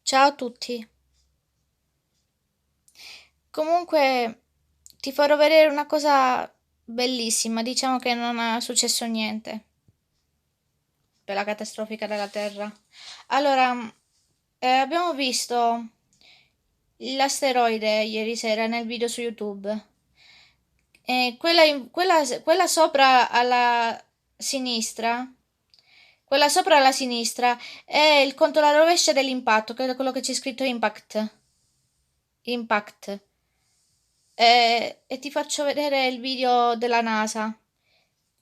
Ciao a tutti. Comunque ti farò vedere una cosa bellissima. Diciamo che non è successo niente per la catastrofica della Terra. Allora, abbiamo visto l'asteroide ieri sera nel video su YouTube. E quella sopra alla sinistra, quella sopra alla sinistra è il conto alla rovescia dell'impatto, che è quello che c'è scritto Impact. Impact. E ti faccio vedere il video della NASA,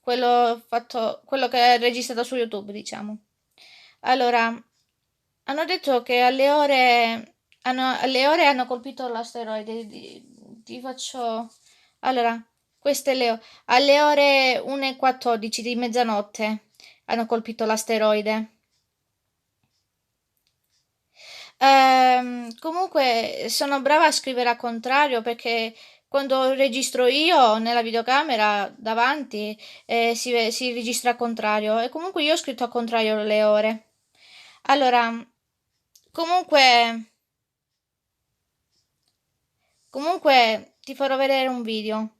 quello che è registrato su YouTube, diciamo. Allora, hanno detto che alle ore hanno colpito l'asteroide. Ti faccio. Allora, queste alle ore 1:14 di mezzanotte hanno colpito l'asteroide. Comunque sono brava a scrivere a contrario perché quando registro io nella videocamera davanti si registra a contrario e comunque io ho scritto a contrario le ore. Allora, comunque, comunque ti farò vedere un video.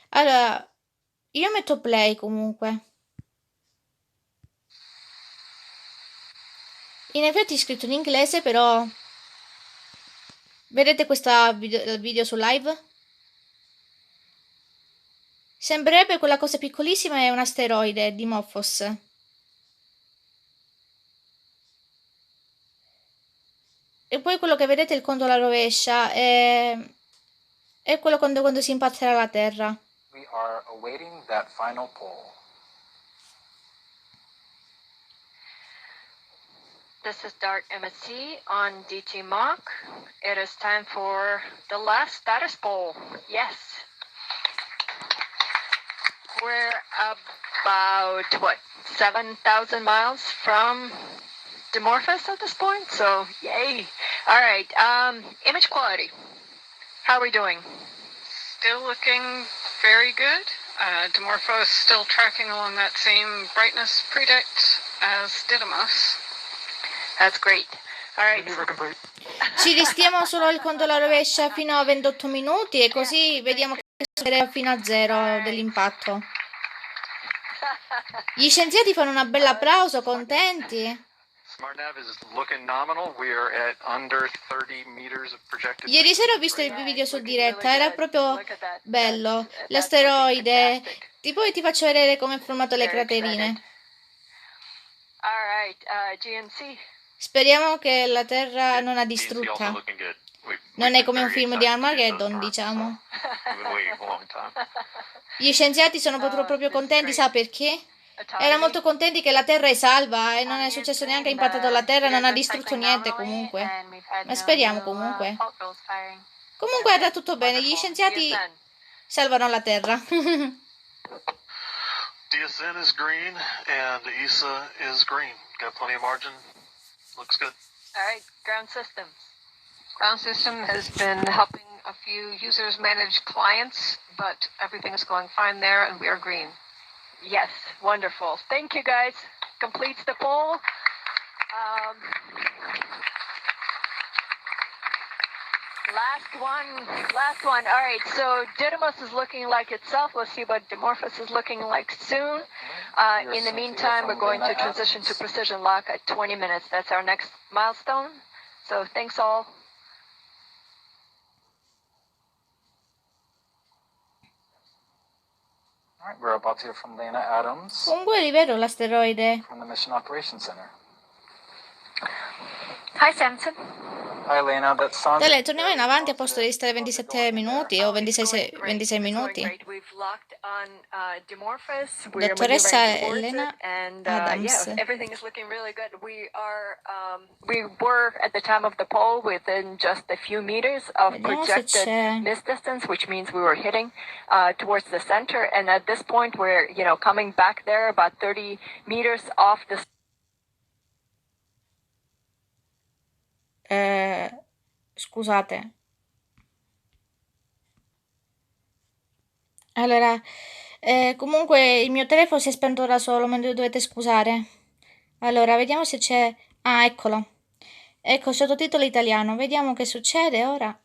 Allora, io metto play comunque. In effetti è scritto in inglese, però vedete questa video su live? Sembrerebbe quella cosa piccolissima è un asteroide, Dimorphos. E poi quello che vedete il conto alla rovescia è quello quando si impatterà la Terra. We are awaiting that final poll. This is Dart MSC on DT Mock. It is time for the last status poll. Yes. We're about, 7,000 miles from Dimorphos at this point, so yay. All right, image quality. How are we doing? Still looking very good. Dimorphos still tracking along that same brightness predict as Didymos. That's great. All right. Ci restiamo solo il conto alla rovescia fino a 28 minuti e così vediamo che succederà fino a zero dell'impatto. Gli scienziati fanno una bella applauso, contenti. SmartNav is looking nominal. We are at under 30 meters of projected. Ieri sera ho visto il video su diretta, era proprio bello. L'asteroide. Poi ti faccio vedere come è formato le craterine. All right, GNC. Speriamo che la Terra non ha distrutta. Non è come un film di Armageddon, diciamo. Gli scienziati sono proprio contenti, sa perché? Erano molto contenti che la Terra è salva e non è successo neanche impattato la Terra, non ha distrutto niente comunque. Ma speriamo comunque. Comunque era tutto bene, gli scienziati salvano la Terra. DSN is green and ESA is green. Got plenty of margin. Looks good. All right, ground system. Ground system has been helping a few users manage clients, but everything is going fine there, and we are green. Yes, wonderful. Thank you, guys. Completes the poll. Last one. All right, so Didymos is looking like itself. We'll see what Dimorphos is looking like soon. In the meantime, we're going to transition to precision lock at 20 minutes. That's our next milestone. So thanks all. All right, we're about to hear from Lena Adams Comunque li vedo l'asteroide. from the Mission Operations Center. Hi, Samson. Hi, Lena. That sounds. Dai, torniamo in avanti a posto di stare 27 minuti o 26 minuti. We've locked on Dimorphos. Dottoressa Elena Adams. Yes, everything is looking really good. We were at the time of the poll within just a few meters of Vediamo se projected c'è. miss distance, which means we were hitting towards the center. And at this point, we're coming back there about 30 meters off the. Scusate. Allora, comunque il mio telefono si è spento da solo, me ne dovete scusare. Allora, vediamo se c'è. Ah, eccolo. Ecco, sottotitolo italiano. Vediamo che succede ora.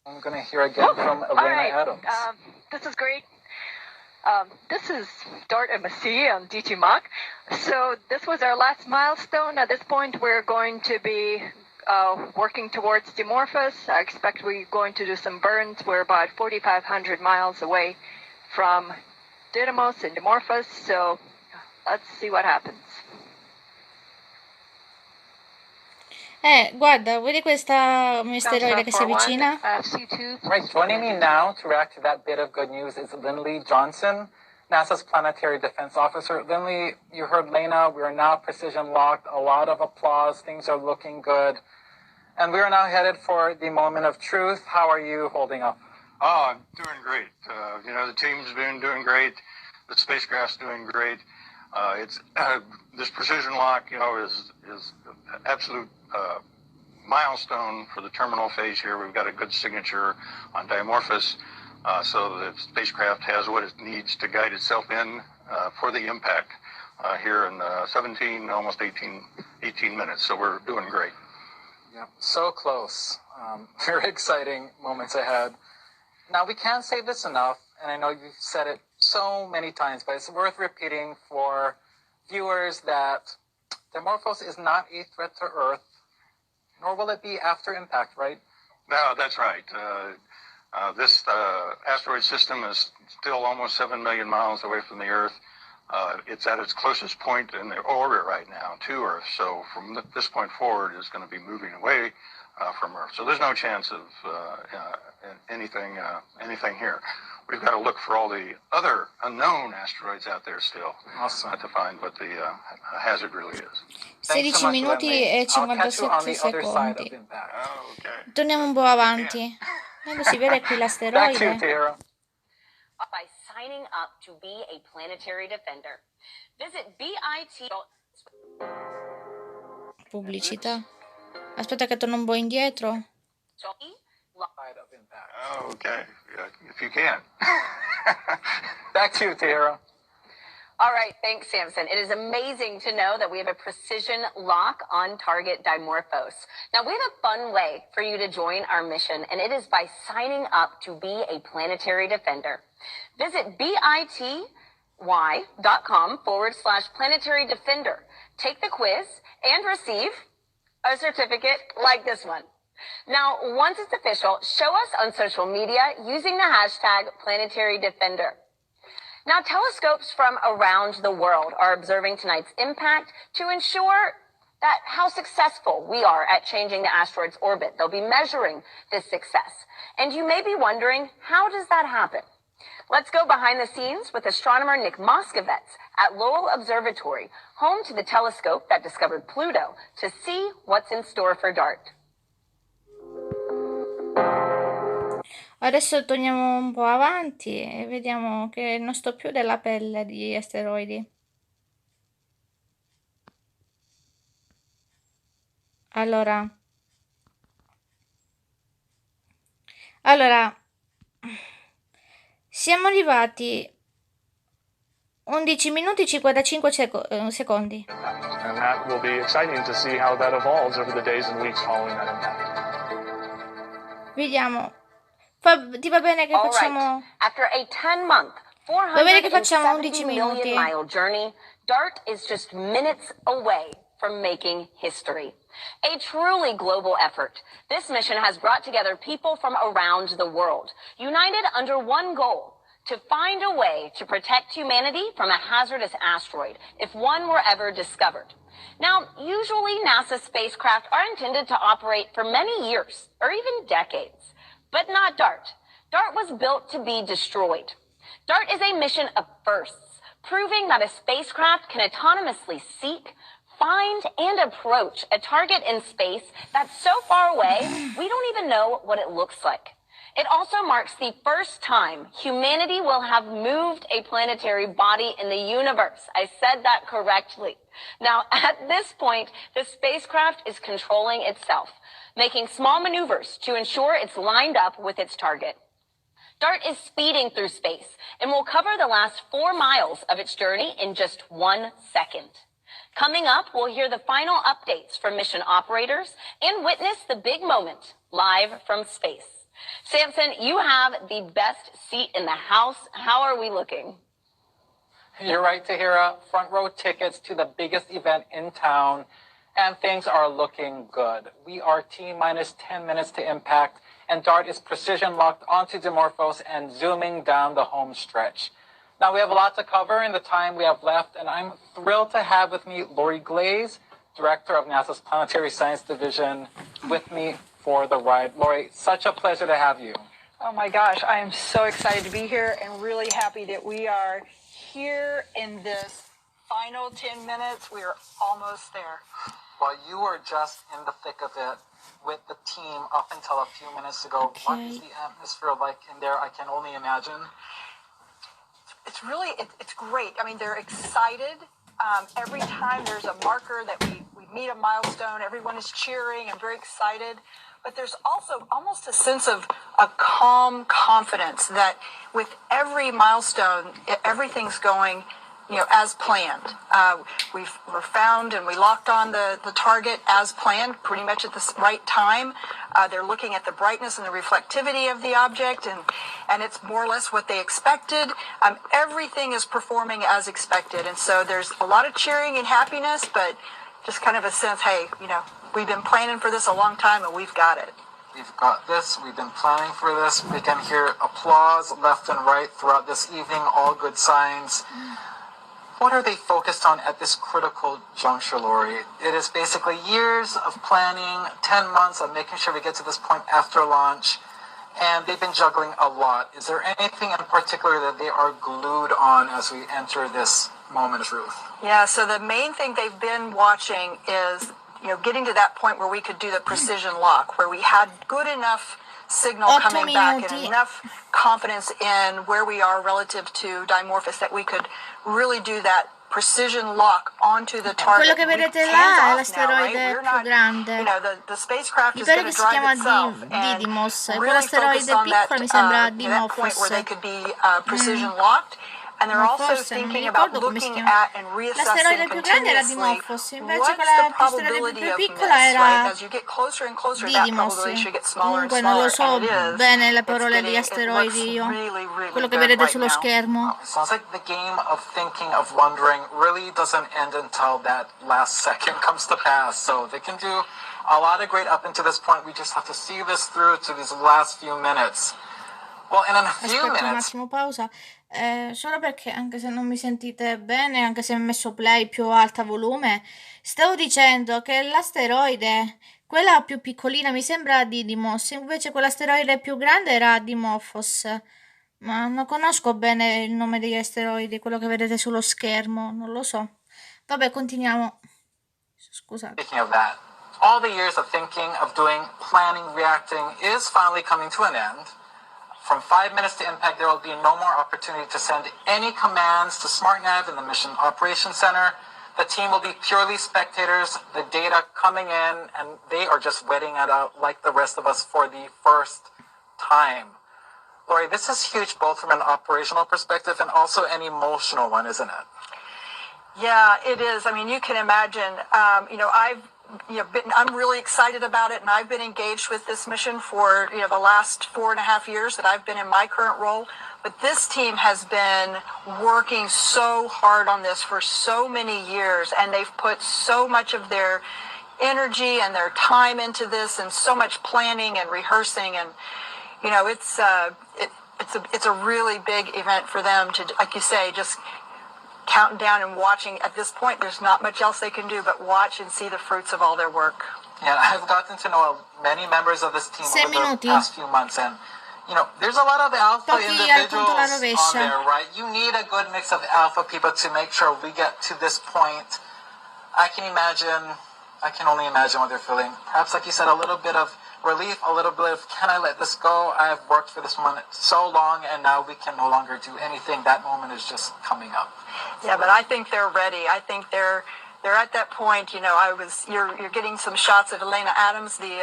I'm going to hear again from Elena Adams. This is great. This is Dart and Messi on DT Mach. So this was our last milestone. At this point, we're going to be working towards Dimorphos. I expect we're going to do some burns. We're about 4,500 miles away from Didymos and Dimorphos. So let's see what happens. Guarda, vedi questa asteroide che si avvicina? Right, joining me now to react to that bit of good news is Lindley Johnson, NASA's Planetary Defense Officer. Lindley, you heard Lena, we are now precision locked, a lot of applause, things are looking good. And we are now headed for the moment of truth. How are you holding up? Oh, I'm doing great. The team's been doing great. The spacecraft's doing great. It's this precision lock, is absolute milestone for the terminal phase here. We've got a good signature on Dimorphos, so the spacecraft has what it needs to guide itself in for the impact here in 17, almost 18 minutes. So we're doing great. Yeah, so close. Very exciting moments ahead. Now, we can't say this enough, and I know you've said it so many times, but it's worth repeating for viewers that Dimorphos is not a threat to Earth, nor will it be after impact, right? No, that's right. This asteroid system is still almost 7 million miles away from the Earth. It's at its closest point in the orbit right now to Earth. So from this point forward, it's going to be moving away from Earth. So there's no chance of anything here. We've got to look for all the other unknown asteroids out there still to find what the hazard really is. 16 minuti e 57 secondi. Torniamo un po' avanti. Si vede qui l'asteroide. By signing up to be a planetary defender. Visit BIT. Pubblicità. Aspetta che torno un po' indietro. Okay, if you can. Back to you, Tara. All right, thanks, Samson. It is amazing to know that we have a precision lock on target Dimorphos. Now, we have a fun way for you to join our mission, and it is by signing up to be a planetary defender. Visit bity.com/planetary defender. Take the quiz and receive a certificate like this one. Now, once it's official, show us on social media using the hashtag Planetary Defender. Now, telescopes from around the world are observing tonight's impact to ensure that how successful we are at changing the asteroid's orbit. They'll be measuring this success. And you may be wondering, how does that happen? Let's go behind the scenes with astronomer Nick Moskovitz at Lowell Observatory, home to the telescope that discovered Pluto, to see what's in store for DART. Adesso torniamo un po' avanti e vediamo che non sto più della pelle di asteroidi. Allora, siamo arrivati 11 minuti e 55 secondi. And that will be exciting to see how that evolves over the days and weeks following that impact. Vediamo. Ti va bene che facciamo? After a 10-month, Va bene che facciamo 11 470 minuti. million mile journey, DART is just minutes away from making history. A truly global effort. This mission has brought together people from around the world, united under one goal: to find a way to protect humanity from a hazardous asteroid if one were ever discovered. Now, usually NASA spacecraft are intended to operate for many years or even decades. But not DART. DART was built to be destroyed. DART is a mission of firsts, proving that a spacecraft can autonomously seek, find, and approach a target in space that's so far away, we don't even know what it looks like. It also marks the first time humanity will have moved a planetary body in the universe. I said that correctly. Now, at this point, the spacecraft is controlling itself, making small maneuvers to ensure it's lined up with its target. DART is speeding through space and will cover the last 4 miles of its journey in just 1 second. Coming up, we'll hear the final updates from mission operators and witness the big moment live from space. Samson, you have the best seat in the house. How are we looking? You're right, Tahira. Front row tickets to the biggest event in town, and things are looking good. We are T-minus 10 minutes to impact, and DART is precision locked onto Dimorphos and zooming down the home stretch. Now, we have a lot to cover in the time we have left, and I'm thrilled to have with me Lori Glaze, Director of NASA's Planetary Science Division, with me for the ride. Lori, such a pleasure to have you. Oh my gosh, I am so excited to be here and really happy that we are here in this final 10 minutes. We are almost there. Well, you were just in the thick of it with the team up until a few minutes ago. Okay. What is the atmosphere like in there? I can only imagine. It's really, it's great. I mean, they're excited. Every time there's a marker that we meet a milestone, everyone is cheering and very excited. But there's also almost a sense of a calm confidence that with every milestone, everything's going, as planned. We're found and we locked on the target as planned, pretty much at the right time. They're looking at the brightness and the reflectivity of the object, and it's more or less what they expected. Everything is performing as expected, and so there's a lot of cheering and happiness, but just kind of a sense, hey, we've been planning for this a long time, and we've got it. We've got this. We've been planning for this. We can hear applause left and right throughout this evening. All good signs. What are they focused on at this critical juncture, Lori? It is basically years of planning, 10 months of making sure we get to this point after launch, and they've been juggling a lot. Is there anything in particular that they are glued on as we enter this moment of truth? Yeah, so the main thing they've been watching is, getting to that point where we could do the precision lock, where we had good enough signal coming back and enough confidence in where we are relative to Dimorphos that we could really do that precision lock onto the target. Quello che vedete là è l'asteroide più grande. The spacecraft Mi is pare going che to si drive chiama itself and Didymos. really Quell'asteroide focus on that, piccolo mi sembra that point where Dimorphos. they could be precision locked. And they're Ma also forse non mi thinking about ricordo come si looking chiama. at and L'asteroide reassessing più grande era continuously Dimorphos, invece what's the quella asteroide probability più of piccola miss, right? era As you get closer and closer, that Didymos. probability should get smaller and Comunque non lo smaller, so and it is. bene le It's parole di getting, it looks asteroidi io. really, really Quello che good vedete right sullo now. schermo. It sounds like the game of thinking, of wondering, really doesn't end until that last second comes to pass. So they can do a lot of great up until this point. We just have to see this through to these last few minutes. Well, in a few Aspetta un minutes. attimo, pausa. Solo perché anche se non mi sentite bene, anche se ho messo play più alta volume, stavo dicendo che l'asteroide, quella più piccolina mi sembra Didymos, invece quell'asteroide più grande era Dimorphos. Ma non conosco bene il nome degli asteroidi, quello che vedete sullo schermo, non lo so. Vabbè, continuiamo. Scusate. Speaking of that, all the years of thinking, of doing, planning, reacting is finally coming to an end. From 5 minutes to impact, there will be no more opportunity to send any commands to SmartNav in the Mission Operations Center. The team will be purely spectators, the data coming in, and they are just waiting it out like the rest of us for the first time. Lori, this is huge both from an operational perspective and also an emotional one, isn't it? Yeah, it is. I mean, you can imagine, I'm really excited about it, and I've been engaged with this mission for the last 4.5 years that I've been in my current role. But this team has been working so hard on this for so many years, and they've put so much of their energy and their time into this, and so much planning and rehearsing, and it's a really big event for them to, like you say, just counting down and watching. At this point, there's not much else they can do but watch and see the fruits of all their work. Yeah, I've gotten to know many members of this team 6 over the minuti. past few months, and there's a lot of alpha Pochi al punto la individuals on rovescia. there, right? You need a good mix of alpha people to make sure we get to this point. I can only imagine what they're feeling. Perhaps, like you said, a little bit of relief, a little bit of, can I let this go? I have worked for this one so long, and now we can no longer do anything. That moment is just coming up. Yeah, but I think they're ready. I think they're at that point. You're getting some shots of Elena Adams, the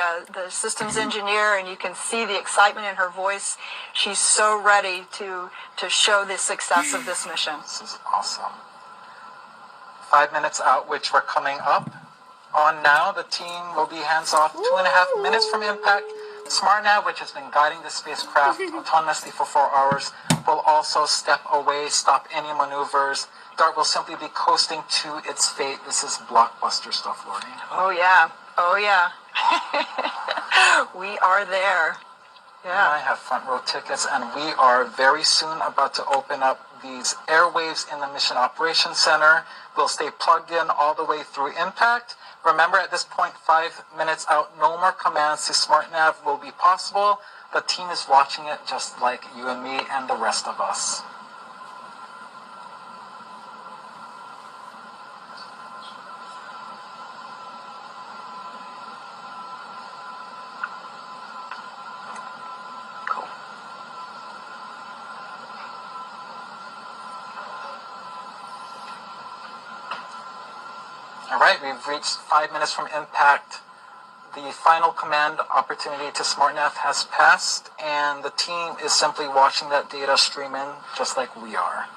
systems engineer, and you can see the excitement in her voice. She's so ready to show the success of this mission. This is awesome. 5 minutes out, which we're coming up on now. The team will be hands off 2.5 minutes from impact. SmartNav, which has been guiding the spacecraft autonomously for 4 hours, will also step away, stop any maneuvers. DART will simply be coasting to its fate. This is blockbuster stuff, Lori. Oh, yeah. Oh, yeah. We are there. Yeah. I have front row tickets, and we are very soon about to open up these airwaves in the Mission Operations Center. We'll stay plugged in all the way through impact. Remember, at this point, 5 minutes out, no more commands to SmartNav will be possible. The team is watching it just like you and me and the rest of us. All right, we've reached 5 minutes from impact. The final command opportunity to SmartNav has passed, and the team is simply watching that data stream in just like we are.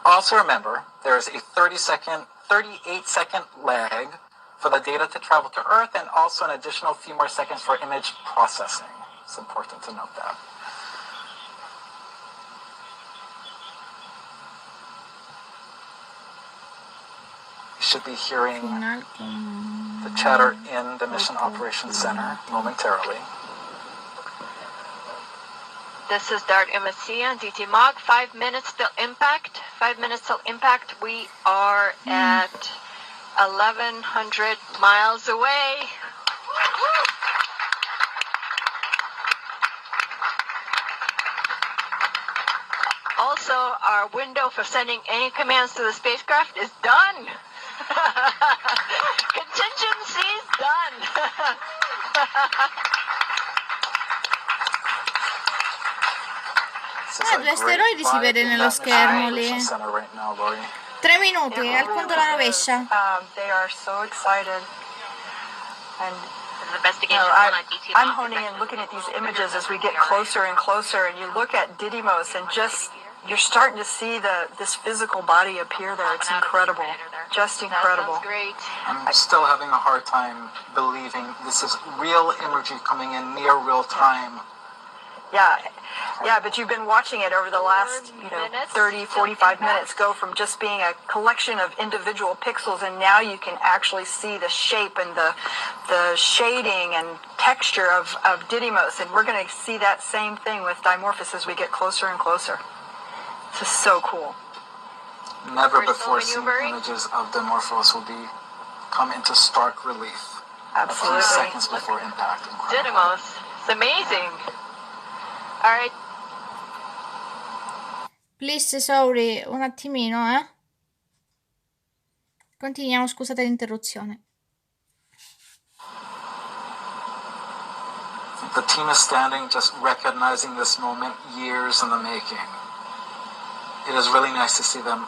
Also remember, there is a 38-second lag for the data to travel to Earth, and also an additional few more seconds for image processing. It's important to note that. You should be hearing the chatter in the Mission Operations Center momentarily. This is DART MSC and DT Mog. 5 minutes till impact. 5 minutes till impact. We are at 1,100 miles away. Also, our window for sending any commands to the spacecraft is done. Contingency's done. Due asteroidi si vede nello schermo lì. 3 minuti, al conto alla rovescia. They are so excited. And I'm honing in looking at these images as we get closer and closer, and you look at Didymos and just you're starting to see this physical body appear there. It's incredible. Just incredible. That sounds great. I'm still having a hard time believing this is real energy coming in near real time. Yeah, but you've been watching it over the last, 30, 45 minutes go from just being a collection of individual pixels, and now you can actually see the shape and the shading and texture of Didymos, and we're going to see that same thing with Dimorphos as we get closer and closer. This is so cool. Never before seen images of Dimorphos will come into stark relief. Absolutely. A few seconds before impact. Didymos. It's amazing. All right. Please, sorry, un attimino, Continuiamo, scusate l'interruzione. The team is standing, just recognizing this moment, years in the making. It is really nice to see them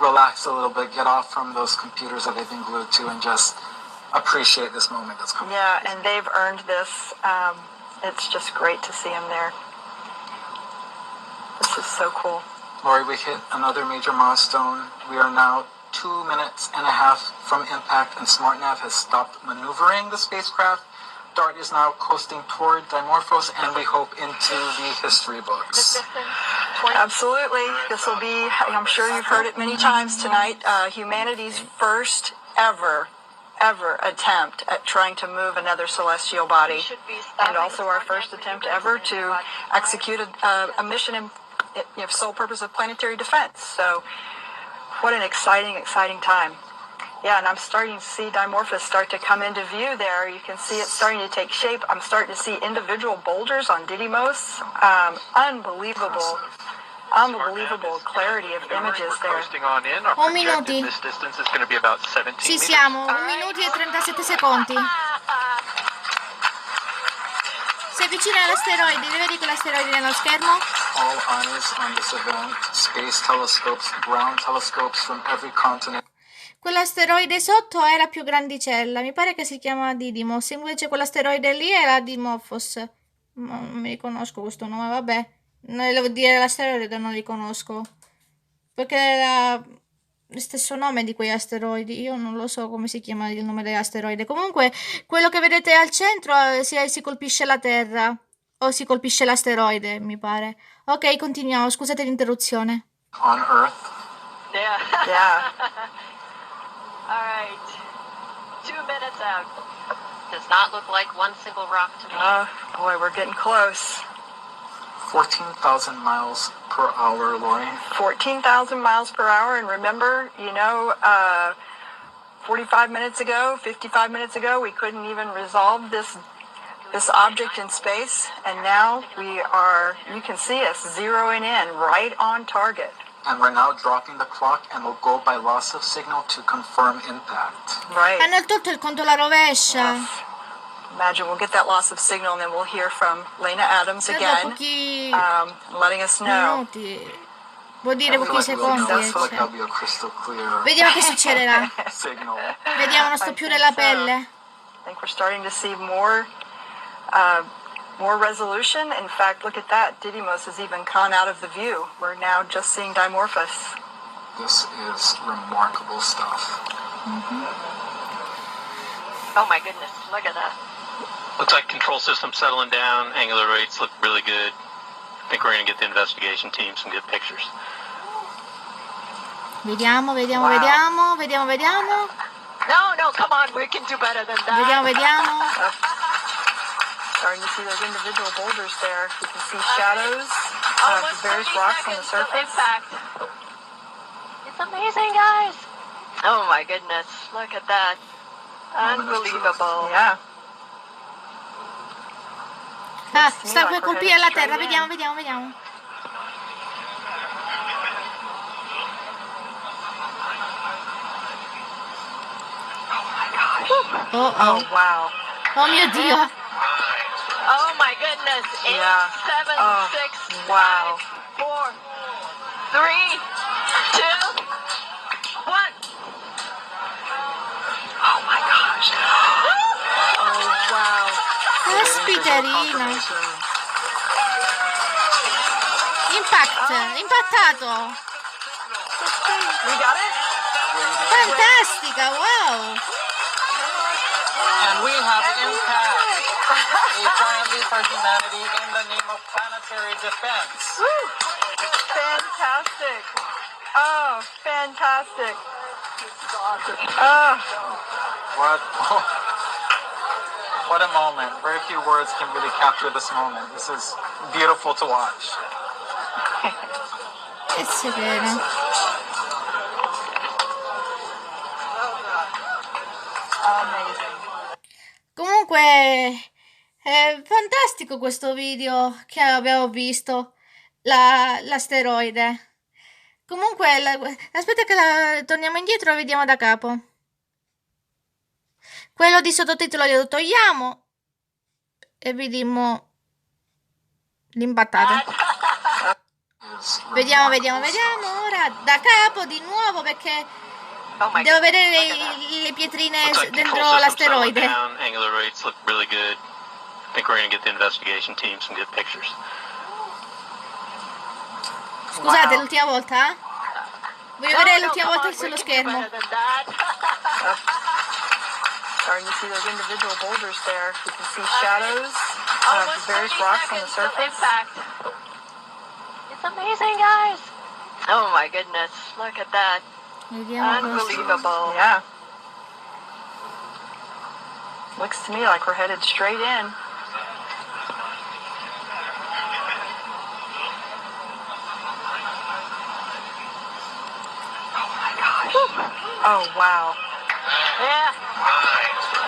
relax a little bit, get off from those computers that they've been glued to, and just appreciate this moment that's coming. Yeah, and they've earned this. It's just great to see them there. This is so cool. Lori, we hit another major milestone. We are now 2.5 minutes from impact, and SmartNav has stopped maneuvering the spacecraft. DART is now coasting toward Dimorphos, and we hope into the history books. Absolutely. This will be, I'm sure you've heard it many times tonight, humanity's first ever attempt at trying to move another celestial body, and also our first attempt ever to execute a mission in sole purpose of planetary defense. So what an exciting time. Yeah, and I'm starting to see Dimorphos start to come into view there. You can see it starting to take shape. I'm starting to see individual boulders on Didymos. Unbelievable clarity of images there. Un minuto. Ci siamo, 1 minuto e 37 secondi. Si avvicina all'asteroide, vedi quell'asteroide nello schermo? All eyes on this event, space telescopes, ground telescopes from every continent. Quell'asteroide sotto è la più grandicella, mi pare che si chiama Didymos, invece quell'asteroide lì è la Dimorphos. Non mi riconosco questo nome, vabbè. Non devo dire l'asteroide, non li conosco. Perché stesso nome di quegli asteroidi. Io non lo so come si chiama il nome dell'asteroide. Comunque, quello che vedete al centro si colpisce la Terra. O si colpisce l'asteroide, mi pare. Ok, continuiamo. Scusate l'interruzione. On Earth. Yeah. Yeah. All right. 2 minutes out. Does not look like one single rock to me. Oh, boy, we're getting close. 14,000 miles per hour, Lori. 14,000 miles per hour. And remember, 45 minutes ago, 55 minutes ago, we couldn't even resolve this object in space. And now you can see us zeroing in right on target. And we're now dropping the clock and we'll go by loss of signal to confirm impact. Right. Hanno tolto il conto alla rovescia. Imagine we'll get that loss of signal and then we'll hear from Lena Adams Credo again, pochi letting us know. minuti. Vuol dire pochi secondi. That's like that'll be a crystal clear Vediamo che succederà. signal. Vediamo, non sto più nella pelle. I think we're starting to see more resolution. In fact, look at that. Didymos has even gone out of the view. We're now just seeing Dimorphos. This is remarkable stuff. Oh my goodness, look at that. Looks like control system settling down. Angular rates look really good. I think we're going to get the investigation team some good pictures. Vediamo. No, come on, we can do better than that. Vediamo. Starting to see those individual boulders there. You can see shadows of the various rocks on the surface. Impact. It's amazing, guys. Oh my goodness, look at that. Unbelievable. Yeah. Ah, sta per colpire la Terra. Vediamo. Oh, wow. Oh mio Dio. Oh my goodness. 8, Yeah. 7, Oh, 6, wow. 5, 4, 3, 2, 1. Oh, my gosh. Oh, wow. Caspiterina. Impattato. We got it? Fantastica, wow. And we have impact. A giant leap for humanity in the name of planetary defense. Woo. Fantastic. Oh, fantastic. Oh. What a moment. Very few words can really capture this moment. This is beautiful to watch. Che severo. Amazing. Comunque è fantastico questo video che abbiamo visto, l'asteroide. Comunque, aspetta che torniamo indietro e vediamo da capo. Quello di sottotitolo lo togliamo e vediamo l'impattato. Vediamo ora da capo di nuovo perché devo vedere le pietrine dentro l'asteroide. Angular rates look really good. I think we're going to get the investigation team some good pictures. Scusate, l'ultima volta? Voglio vedere l'ultima volta sullo schermo. Starting to see those individual boulders there. You can see shadows of the various rocks on the surface. It's amazing, guys. Oh my goodness, look at that. Vediamo questo. Unbelievable. Yeah. Looks to me like we're headed straight in. Oh, wow. Yeah.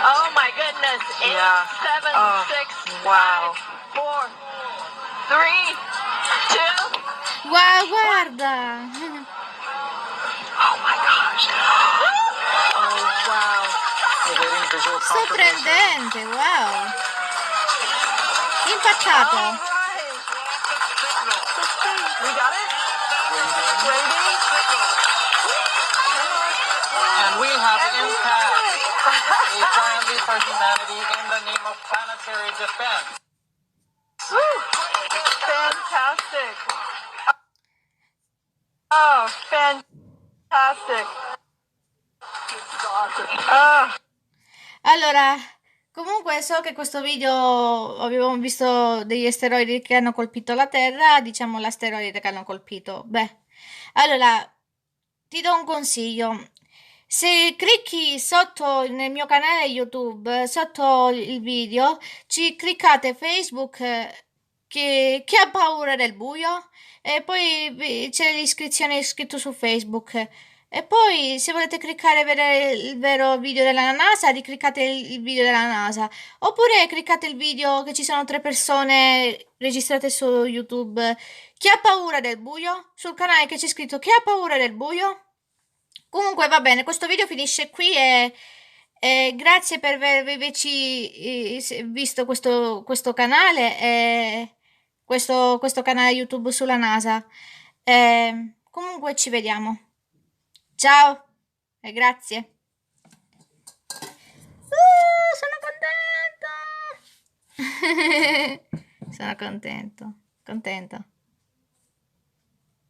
Oh my goodness. 8, Yeah. 7, Oh, 6, wow. 5, 4, 3, 2. Guarda. Oh, my gosh. Oh, wow. Sorprendente, wow. Impattato. All right. We got it? Waiting. And we have impact. A giant leap for humanity in the name of planetary defense. Woo. Fantastic. Oh, fantastic. Fantastic. It's awesome. Allora, comunque so che questo video abbiamo visto degli asteroidi che hanno colpito la Terra, diciamo l'asteroide che hanno colpito. Beh, allora ti do un consiglio. Se clicchi sotto nel mio canale YouTube, sotto il video, ci cliccate Facebook che ha paura del buio e poi c'è l'iscrizione scritto su Facebook. E poi se volete cliccare vedere il vero video della NASA, ricliccate il video della NASA. Oppure cliccate il video che ci sono 3 persone registrate su YouTube. Chi ha paura del buio? Sul canale che c'è scritto chi ha paura del buio? Comunque va bene, questo video finisce qui e grazie per averci visto questo canale e questo canale YouTube sulla NASA. Comunque ci vediamo. Ciao e grazie. Sono contento. Sono contento.